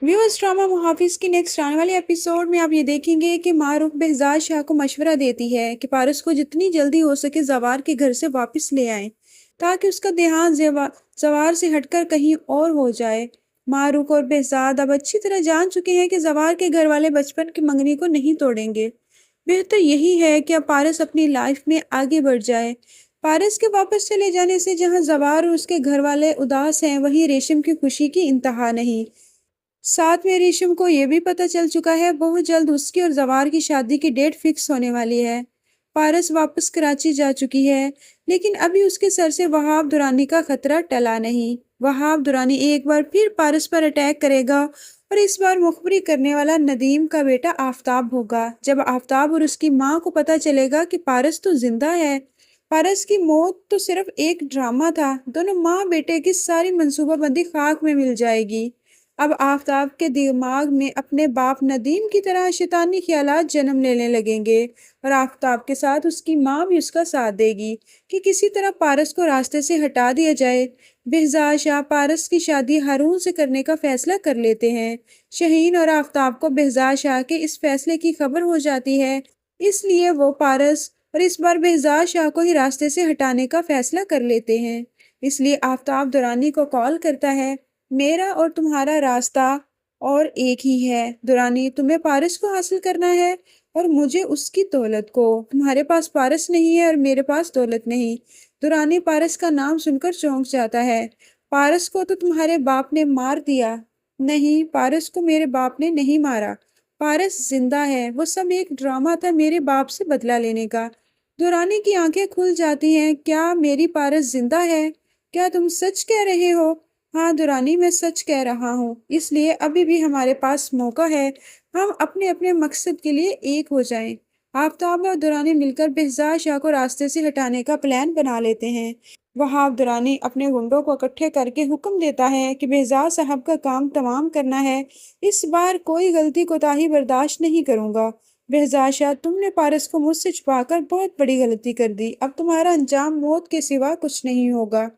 Viewers, drama मुहाफिज की next आने वाले एपिसोड में आप ये देखेंगे कि मारूफ behzad शाह को मशवरा देती है कि पारस को जितनी जल्दी हो सके जवार के घर से वापस ले आए ताकि उसका ध्यान जवार से हटकर कहीं और हो जाए। मारूफ और behzad अब अच्छी तरह जान चुके हैं कि जवार के घर वाले बचपन की मंगनी को नहीं तोड़ेंगे। बेहतर यही है कि अब पारस अपनी लाइफ में आगे बढ़ जाए। पारस के वापस चले जाने से जहां जवार और उसके घर वाले उदास हैं, वहीं रेशम की खुशी की इंतहा नहीं। साथ में रेशम को ये भी पता चल चुका है बहुत जल्द उसकी और जवार की शादी की डेट फिक्स होने वाली है। पारस वापस कराची जा चुकी है, लेकिन अभी उसके सर से वहाब दुरानी का खतरा टला नहीं। वहाब दुरानी एक बार फिर पारस पर अटैक करेगा और इस बार मुखबरी करने वाला नदीम का बेटा आफताब होगा। जब आफताब और उसकी माँ को पता चलेगा कि पारस तो जिंदा है, पारस की मौत तो सिर्फ एक ड्रामा था, दोनों माँ बेटे की सारी मंसूबाबंदी खाक में मिल जाएगी। अब आफताब के दिमाग में अपने बाप नदीम की तरह शैतानी ख्यालात जन्म लेने लगेंगे और आफताब के साथ उसकी माँ भी उसका साथ देगी कि किसी तरह पारस को रास्ते से हटा दिया जाए। behzad शाह पारस की शादी हारून से करने का फैसला कर लेते हैं। शहीन और आफताब को behzad शाह के इस फैसले की खबर हो जाती है, इसलिए वो पारस और इस बार behzad शाह को ही रास्ते से हटाने का फैसला कर लेते हैं। इसलिए आफताब दुरानी को कॉल करता है, मेरा और तुम्हारा रास्ता और एक ही है दुरानी, तुम्हें पारस को हासिल करना है और मुझे उसकी दौलत को। तुम्हारे पास पारस नहीं है और मेरे पास दौलत नहीं। दुरानी पारस का नाम सुनकर चौंक जाता है। पारस को तो तुम्हारे बाप ने मार दिया। नहीं, पारस को मेरे बाप ने नहीं मारा। पारस जिंदा है, वो सब एक ड्रामा था मेरे बाप से बदला लेने का। दुरानी की आंखें खुल जाती हैं। क्या मेरी पारस जिंदा है? क्या तुम सच कह रहे हो? हाँ दुरानी, मैं सच कह रहा हूँ, इसलिए अभी भी हमारे पास मौका है। हम अपने अपने मकसद के लिए एक हो जाएं। आफताब और दुरानी मिलकर behzad शाह को रास्ते से हटाने का प्लान बना लेते हैं। वहाब दुरानी अपने गुंडों को इकट्ठे करके हुक्म देता है कि behzad साहब का काम तमाम करना है। इस बार कोई गलती कोताही बर्दाश्त नहीं करूंगा। behzad शाह, तुमने पारस को मुझसे छुपाकर बहुत बड़ी गलती कर दी। अब तुम्हारा अंजाम मौत के सिवा कुछ नहीं होगा।